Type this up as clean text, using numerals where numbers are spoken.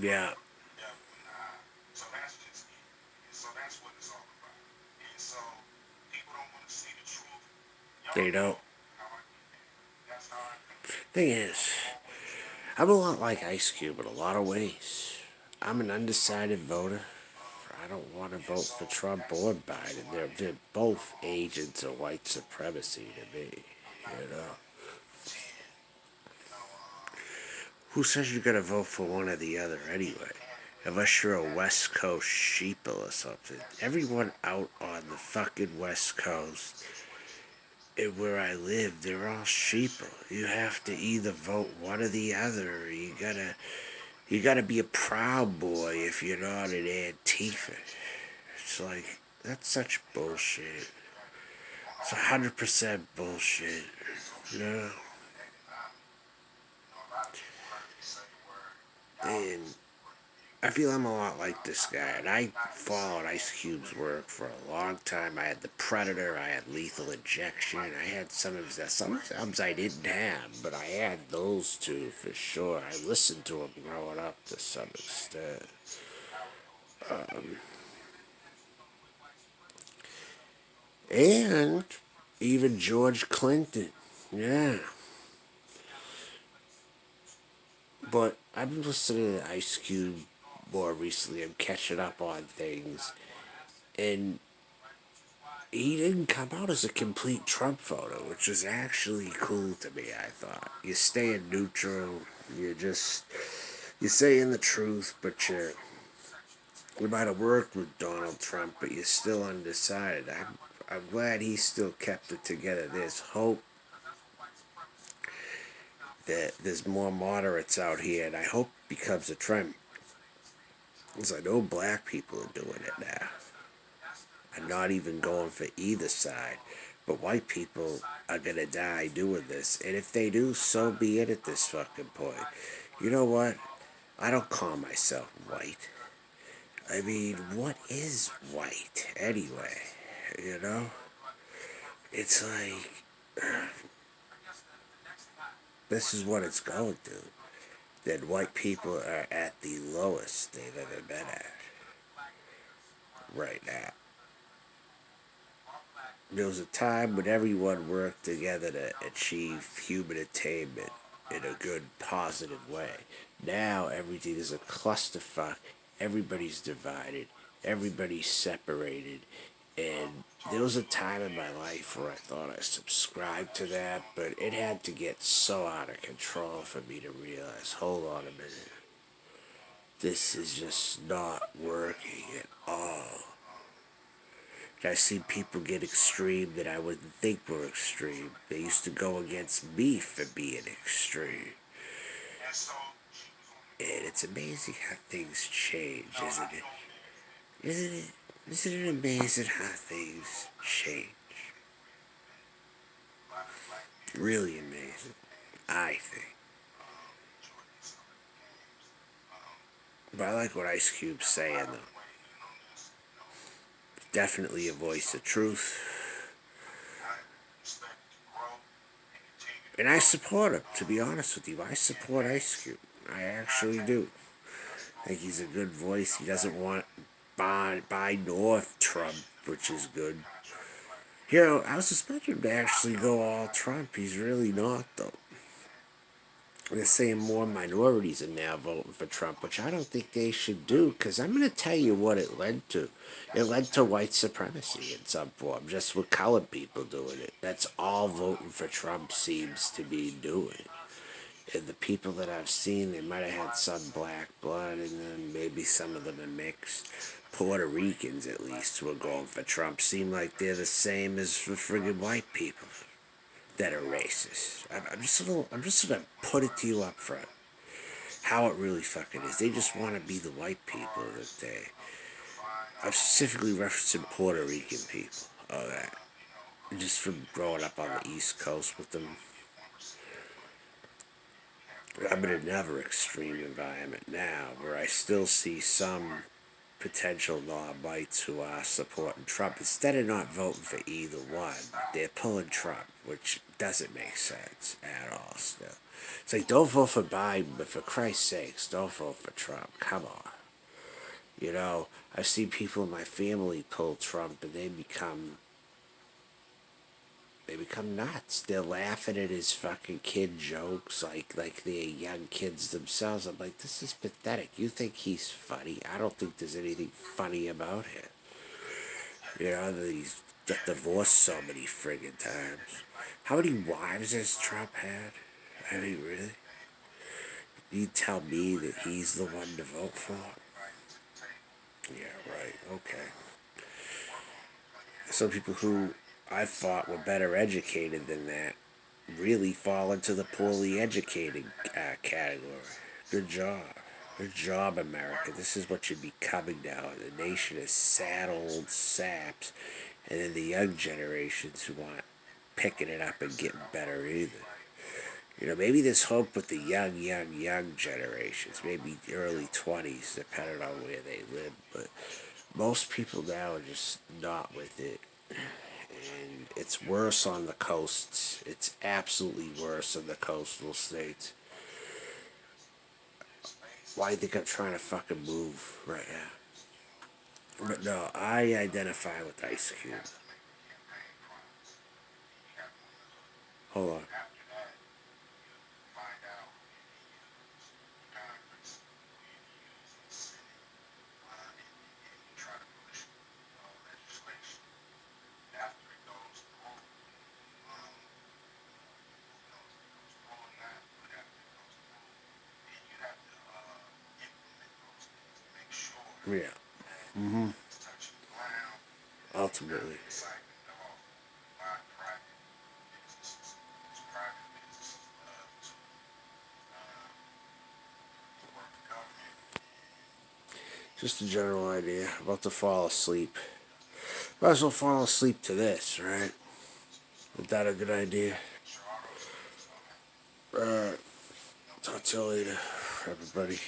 Yeah, they don't. Thing is, I'm a lot like Ice Cube in a lot of ways. I'm an undecided voter. I don't want to vote for Trump or Biden. They're both agents of white supremacy to me. You know, who says you're gonna vote for one or the other anyway? Unless you're a West Coast sheeple or something. Everyone out on the fucking West Coast and where I live, they're all sheeple. You have to either vote one or the other. Or you gotta be a Proud Boy if you're not an Antifa. It's like that's such bullshit. It's 100% bullshit. You know? And I feel I'm a lot like this guy, and I followed Ice Cube's work for a long time. I had the Predator, I had Lethal Injection, I had some of that. Some albums I didn't have, but I had those two for sure. I listened to them growing up to some extent. And even George Clinton, yeah. But I've been listening to Ice Cube more recently. I'm catching up on things, and he didn't come out as a complete Trump voter, which was actually cool to me. I thought you're staying neutral, you're saying the truth, but you might have worked with Donald Trump, but you're still undecided. I'm glad he still kept it together. There's hope that there's more moderates out here, and I hope it becomes a trend. Because I know black people are doing it now. I'm not even going for either side. But white people are gonna die doing this. And if they do, so be it at this fucking point. You know what? I don't call myself white. I mean, what is white anyway? You know? It's like, this is what it's going to. That white people are at the lowest they've ever been at right now. There was a time when everyone worked together to achieve human attainment in a good, positive way. Now everything is a clusterfuck. Everybody's divided. Everybody's separated. And there was a time in my life where I thought I subscribed to that, but it had to get so out of control for me to realize, hold on a minute, this is just not working at all. I see people get extreme that I wouldn't think were extreme. They used to go against me for being extreme. And it's amazing how things change, isn't it? Isn't it? Isn't it amazing how things change? Really amazing, I think. But I like what Ice Cube's saying, though. Definitely a voice of truth. And I support him, to be honest with you. I support Ice Cube. I actually do. I think he's a good voice. He doesn't want buy North Trump, which is good. You know, I was expecting him to actually go all Trump. He's really not, though. They're saying more minorities are now voting for Trump, which I don't think they should do, because I'm going to tell you what it led to. It led to white supremacy in some form, just with colored people doing it. That's all voting for Trump seems to be doing. And the people that I've seen, they might have had some black blood, and then maybe some of them are mixed. Puerto Ricans, at least, who are going for Trump, seem like they're the same as the friggin' white people that are racist. I'm just gonna put it to you up front. How it really fucking is. They just want to be the white people that they. I'm specifically referencing Puerto Rican people. Oh, that. Just from growing up on the East Coast with them. I'm in another extreme environment now where I still see some potential non-whites who are supporting Trump. Instead of not voting for either one, they're pulling Trump, which doesn't make sense at all still. It's like, don't vote for Biden, but for Christ's sakes, don't vote for Trump. Come on. You know, I've seen people in my family pull Trump and they become nuts. They're laughing at his fucking kid jokes like they're young kids themselves. I'm like, this is pathetic. You think he's funny? I don't think there's anything funny about him. You know, that he's got divorced so many friggin' times. How many wives has Trump had? I mean, really? You tell me that he's the one to vote for? Yeah, right. Okay. Some people who I thought were better educated than that really fall into the poorly educated category. Good job. Good job, America. This is what you're becoming now. The nation is sad old saps, and then the young generations who want picking it up and getting better either. You know, maybe there's hope with the young generations, maybe early 20s, depending on where they live, but most people now are just not with it. And it's worse on the coasts. It's absolutely worse in the coastal states. Why do you think I'm trying to fucking move right now? But no, I identify with Ice Cube. Hold on. Yeah. Mm-hmm. Ultimately. Just a general idea. About to fall asleep. Might as well fall asleep to this, right? Is that a good idea? Alright. Talk to you later, everybody.